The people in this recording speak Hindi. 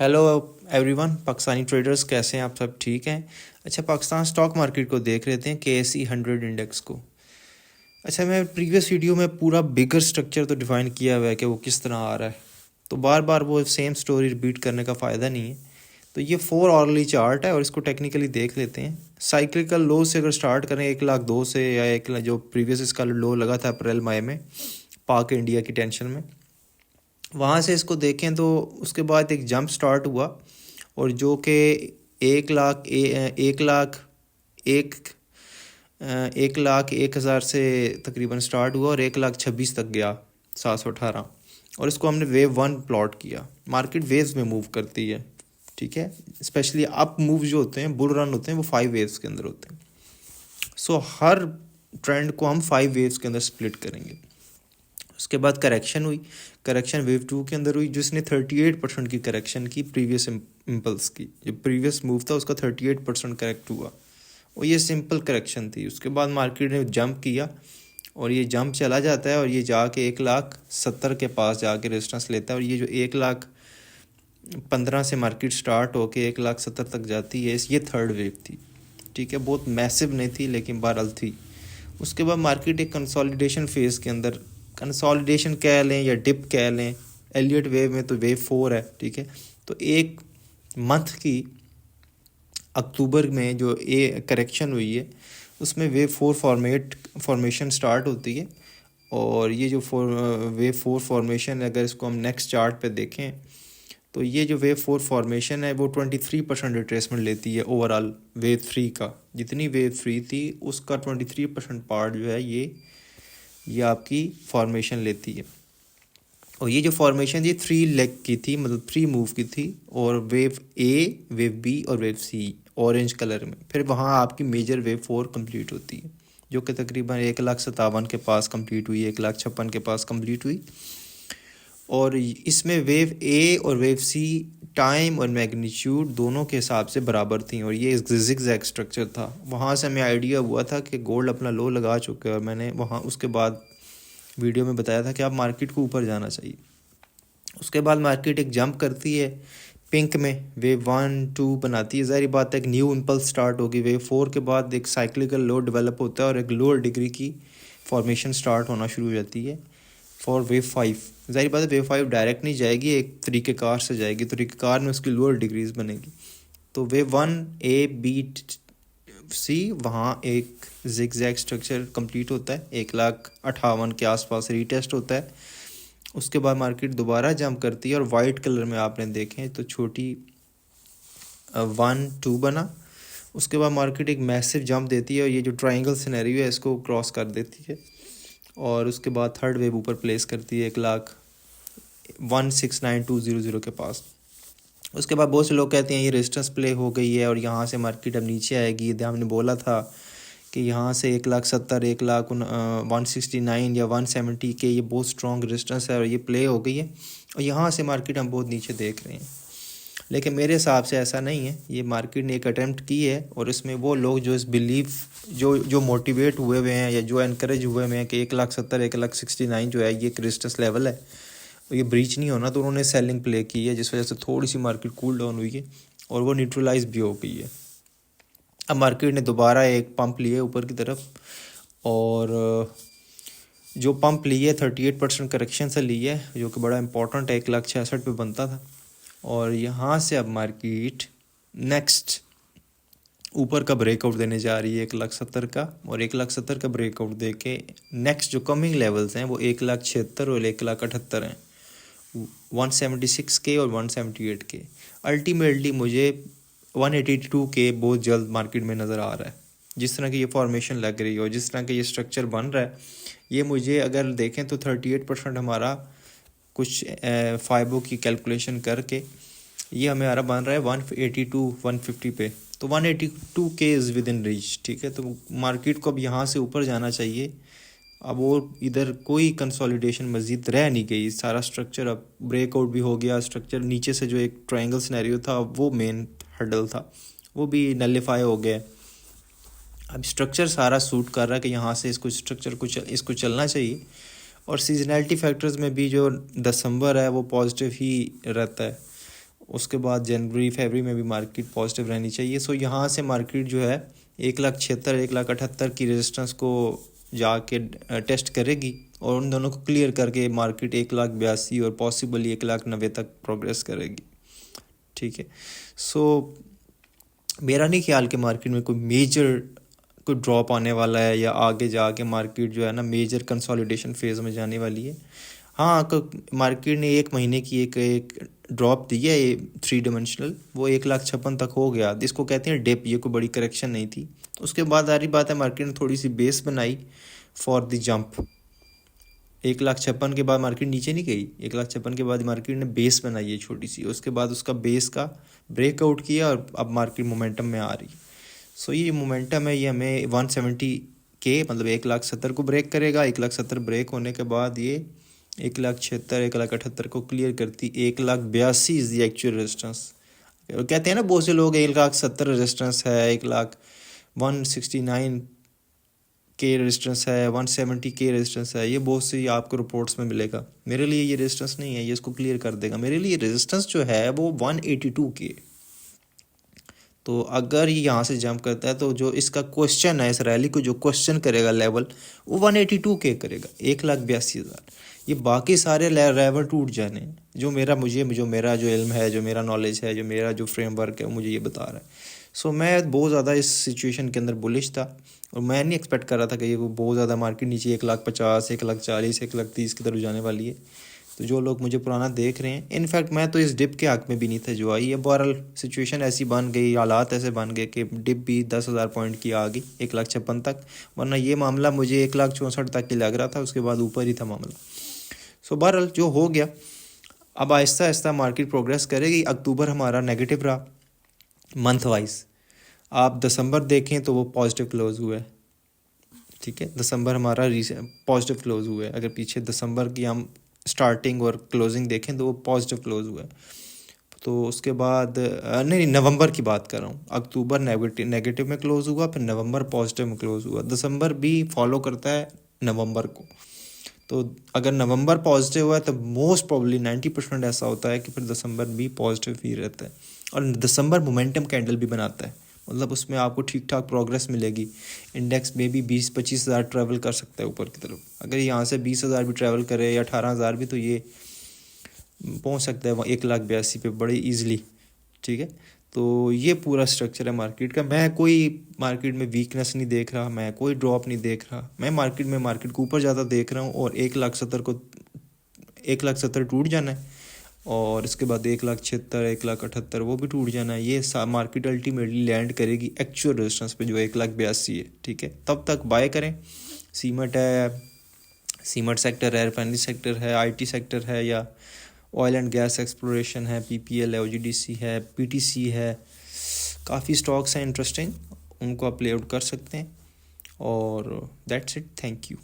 हेलो एवरीवन, पाकिस्तानी ट्रेडर्स कैसे हैं आप? सब ठीक हैं? अच्छा, पाकिस्तान स्टॉक मार्केट को देख लेते हैं, KSE 100 इंडेक्स को। अच्छा, मैं प्रीवियस वीडियो में पूरा बिगर स्ट्रक्चर तो डिफाइन किया हुआ है कि वो किस तरह आ रहा है, तो बार बार वो सेम स्टोरी रिपीट करने का फ़ायदा नहीं है। तो ये 4 आवरली चार्ट है और इसको टेक्निकली देख लेते हैं। साइक्लिकल लो से अगर स्टार्ट करें 1,02,000 से, या 1 जो प्रीवियस इसका लो लगा था अप्रैल मई में पाक इंडिया की टेंशन में, वहाँ से इसको देखें तो उसके बाद एक जंप स्टार्ट हुआ, और जो कि 1,01,000 से तकरीबन स्टार्ट हुआ और 1,26,000 तक गया, 718। और इसको हमने वेव 1 प्लॉट किया। मार्केट वेव्स में मूव करती है, ठीक है। स्पेशली अप मूव जो होते हैं, बुल रन होते हैं, वो 5 वेव्स के अंदर होते हैं। सो हर ट्रेंड को हम 5 वेव्स के अंदर स्प्लिट करेंगे। उसके बाद करेक्शन हुई। करेक्शन वेव 2 के अंदर हुई, जिसने 38% की करेक्शन की प्रीवियस इम्पल्स की। जो प्रीवियस मूव था उसका 38% करेक्ट हुआ, और ये सिंपल करेक्शन थी। उसके बाद मार्केट ने जंप किया, और ये जंप चला जाता है, और ये जाके 1,70,000 के पास जाके रेजिस्टेंस लेता है। और ये जो 1,15,000 से मार्केट स्टार्ट होके 1,70,000 तक जाती है, ये थर्ड वेव थी, ठीक है। बहुत मैसिव नहीं थी, लेकिन बहरहाल थी। उसके बाद मार्केट एक कंसोलिडेशन फेज़ के अंदर, कंसोलिडेशन कह लें या डिप कह लें, एलियट वेव में तो वेव 4 है, ठीक है। तो एक मंथ की अक्टूबर में जो करेक्शन हुई है, उसमें वेव 4 फॉर्मेशन स्टार्ट होती है। और ये जो वेव 4 फॉर्मेशन, अगर इसको हम नेक्स्ट चार्ट पे देखें, तो ये जो वेव 4 फॉर्मेशन है वो 23% रिट्रेसमेंट लेती है ओवरऑल वेव 3 का। जितनी वेव 3 थी उसका 23% पार्ट जो है ये आपकी फॉर्मेशन लेती है। और ये जो फॉर्मेशन थी 3 लेग की थी, मतलब 3 मूव की थी। और वेव ए, वेव बी और वेव सी ऑरेंज कलर में। फिर वहाँ आपकी मेजर वेव 4 कंप्लीट होती है, जो कि तकरीबन 1,57,000 के पास कंप्लीट हुई, 1,56,000 के पास कंप्लीट हुई। और इसमें वेव ए और वेव सी टाइम और मैग्नीट्यूड दोनों के हिसाब से बराबर थी, और ये ज़िगज़ैग स्ट्रक्चर था। वहाँ से हमें आइडिया हुआ था कि गोल्ड अपना लो लगा चुका है, और मैंने वहाँ उसके बाद वीडियो में बताया था कि आप मार्केट को ऊपर जाना चाहिए। उसके बाद मार्केट एक जंप करती है पिंक में, वेव 1-2 बनाती है। ज़ाहिर बात है एक न्यू इम्पल्स स्टार्ट होगी। वेव 4 के बाद एक साइक्लिकल लो डेवलप होता है, और एक लोअर डिग्री की फॉर्मेशन स्टार्ट होना शुरू हो जाती है फॉर वेव 5। ज़ाहिर बात है वेव 5 डायरेक्ट नहीं जाएगी, एक तरीक़ेकार से जाएगी, तरीक़ेकार में उसकी लोअर डिग्रीज बनेगी। तो वेव 1 A B C, वहाँ एक ज़िगज़ैग स्ट्रक्चर कंप्लीट होता है, 1,58,000 के आसपास रीटेस्ट होता है। उसके बाद मार्केट दोबारा जंप करती है, और वाइट कलर में आपने देखें तो छोटी 1-2 बना। उसके बाद मार्केट एक मैसिव जंप देती है, और ये जो ट्रायंगल सिनेरियो है इसको क्रॉस कर देती है। और उसके बाद थर्ड वेव ऊपर प्लेस करती है 1,16,200 के पास। उसके बाद बहुत से लोग कहते हैं ये रेजिस्टेंस प्ले हो गई है, और यहाँ से मार्केट अब नीचे आएगी। ये हमने बोला था कि यहाँ से 1,70,000, 1,169 या 170 के, ये बहुत स्ट्रॉन्ग रेजिस्टेंस है, और ये प्ले हो गई है। और यहाँ से मार्केट हम बहुत नीचे देख रहे हैं, लेकिन मेरे हिसाब से ऐसा नहीं है। ये मार्केट ने एक अटैम्प्ट की है, और इसमें वो लोग जो इस जो मोटिवेट हुए हुए हैं, या जो एनकरेज हुए हुए हैं कि 1,70,000, 1,69 जो है ये एक रेजिस्टेंस लेवल है, ये ब्रीच नहीं होना, तो उन्होंने सेलिंग प्ले की है, जिस वजह से थोड़ी सी मार्केट कूल डाउन हुई है, और वो न्यूट्रलाइज भी हो गई है। अब मार्केट ने दोबारा एक पंप लिए ऊपर की तरफ, और जो पंप ली है 38% करेक्शन से ली है, जो कि बड़ा इंपॉर्टेंट है, 1,66,000 पे बनता था। और यहाँ से अब मार्केट नेक्स्ट ऊपर का ब्रेकआउट देने जा रही है 1,70,000 का, और 1,70,000 का ब्रेकआउट दे के नेक्स्ट जो कमिंग लेवल्स हैं वो 1,76,000 और 1,78,000 हैं, 176 के और 178 के। अल्टीमेटली मुझे 182 के बहुत जल्द मार्केट में नज़र आ रहा है। जिस तरह की ये फॉर्मेशन लग रही है और जिस तरह का ये स्ट्रक्चर बन रहा है, ये मुझे अगर देखें तो 38% हमारा कुछ फाइबो की कैलकुलेशन करके ये हमारा बन रहा है 182-150 पे। तो 182 के इज़ विद इन रीच, ठीक है। तो मार्केट को अब यहाँ से ऊपर जाना चाहिए। अब वो इधर कोई कंसोलिडेशन मज़ीद रह नहीं गई, सारा स्ट्रक्चर अब ब्रेकआउट भी हो गया। स्ट्रक्चर नीचे से जो एक ट्रायंगल सिनेरियो था, वो मेन हर्डल था, वो भी नलिफाई हो गया। अब स्ट्रक्चर सारा सूट कर रहा है कि यहाँ से इसको चलना चाहिए। और सीजनैलिटी फैक्टर्स में भी जो दिसंबर है वो पॉजिटिव ही रहता है, उसके बाद जनवरी फरवरी में भी मार्केट पॉजिटिव रहनी चाहिए। सो यहाँ से मार्केट जो है 1,76,000 1,78,000 की रेजिस्टेंस को जाके टेस्ट करेगी और उन दोनों को क्लियर करके मार्केट 1,82,000 और पॉसिबली 1,90,000 तक प्रोग्रेस करेगी। ठीक है, सो मेरा नहीं ख्याल कि मार्केट में कोई मेजर कोई ड्रॉप आने वाला है या आगे जाके मार्केट जो है ना मेजर कंसोलिडेशन फेज में जाने वाली है। हाँ, मार्केट ने 1 महीने की एक ड्रॉप दी है 3 डायमेंशनल, वो 1,56,000 तक हो गया, जिसको कहते हैं डिप। ये कोई बड़ी करेक्शन नहीं थी। उसके बाद आ रही बात है मार्केट ने थोड़ी सी बेस बनाई फॉर द जंप। 1,56,000 के बाद मार्केट नीचे नहीं गई, 1,56,000 के बाद मार्केट ने बेस बनाई है छोटी सी, उसके बाद उसका बेस का ब्रेकआउट किया और अब मार्केट मोमेंटम में आ रही। सो ये मोमेंटम है, ये हमें 170 के मतलब 1,70,000 को ब्रेक करेगा। 1,70,000 ब्रेक होने के बाद ये 1,76,000 1,78,000 को क्लियर करती। 1,82,000 इज द एक्चुअल रेजिस्टेंस। कहते हैं ना बहुत से लोग 1,70,000 रेजिस्टेंस है, 1,169 के रेजिस्टेंस है, 170 के रेजिस्टेंस है। ये बहुत सी आपको रिपोर्ट्स में मिलेगा। मेरे लिए ये रेजिस्टेंस नहीं है, ये इसको क्लियर कर देगा। मेरे लिए रेजिस्टेंस जो है वो 182 के। तो अगर ये यहाँ से जंप करता है तो जो इसका क्वेश्चन है, इस रैली को जो क्वेश्चन करेगा लेवल, वो 182 के करेगा, 1,82,000। ये बाकी सारे लेवल टूट जाने जो मेरा इल्म है, जो मेरा नॉलेज है, जो मेरा जो फ्रेमवर्क है, वो मुझे ये बता रहा है। सो मैं बहुत ज़्यादा इस सिचुएशन के अंदर बुलिश था और मैं नहीं एक्सपेक्ट कर रहा था कि ये बहुत ज़्यादा मार्केट नीचे 1,50,000 1,40,000 1,30,000 की तरफ जाने वाली है। तो जो लोग मुझे पुराना देख रहे हैं, इनफैक्ट मैं तो इस डिप के हक में भी नहीं था जो आई है। बहरहाल सिचुएशन ऐसी बन गई, हालात ऐसे बन गए कि डिप भी 10,000 पॉइंट की आ गई 1,56,000 तक, वरना ये मामला मुझे 1,64,000 तक ही लग रहा था, उसके बाद ऊपर ही था मामला। सो बहरहाल जो हो गया, अब आहिस्ता आहिस्ता मार्केट प्रोग्रेस करेगी। अक्टूबर हमारा नेगेटिव रहा मंथ वाइज। आप दिसंबर देखें तो वो पॉजिटिव क्लोज हुआ है। ठीक है, दिसंबर हमारा पॉजिटिव क्लोज हुआ है। अगर पीछे दिसंबर की हम स्टार्टिंग और क्लोजिंग देखें तो वो पॉजिटिव क्लोज हुआ है। तो उसके बाद नहीं, नवंबर की बात कर रहा हूँ। अक्टूबर नेगेटिव में क्लोज हुआ, फिर नवंबर पॉजिटिव में क्लोज हुआ। दिसंबर भी फॉलो करता है नवंबर को। तो अगर नवंबर पॉजिटिव हुआ है तो मोस्ट प्रॉब्ली 90% ऐसा होता है कि फिर दिसंबर भी पॉजिटिव ही रहता है। और दिसंबर मोमेंटम कैंडल भी बनाता है, मतलब उसमें आपको ठीक ठाक प्रोग्रेस मिलेगी। इंडेक्स में भी 20-25 हज़ार ट्रैवल कर सकता है ऊपर की तरफ। अगर यहाँ से 20,000 भी ट्रैवल करे या 18,000 भी, तो ये पहुँच सकता है 1,82,000 पे बड़े ईजिली। ठीक है, तो ये पूरा स्ट्रक्चर है मार्केट का। मैं कोई मार्केट में वीकनेस नहीं देख रहा, मैं कोई ड्रॉप नहीं देख रहा। मैं मार्केट को ऊपर ज़्यादा देख रहा हूँ और 1,70,000 टूट जाना है और इसके बाद 1,76,000 1,78,000 वो भी टूट जाना है। ये मार्केट अल्टीमेटली लैंड करेगी एक्चुअल रेजिस्टेंस पे जो 1,82,000 है। ठीक है, तब तक बाय करें। सीमेंट है, सीमेंट सेक्टर है, रिफाइनरी सेक्टर है, आईटी सेक्टर है, या ऑयल एंड गैस एक्सप्लोरेशन है, पीपीएल है, ओजीडीसी है, पीटीसी है। काफ़ी स्टॉक्स हैं इंटरेस्टिंग, उनको आप प्ले आउट कर सकते हैं। और दैट्स इट, थैंक यू।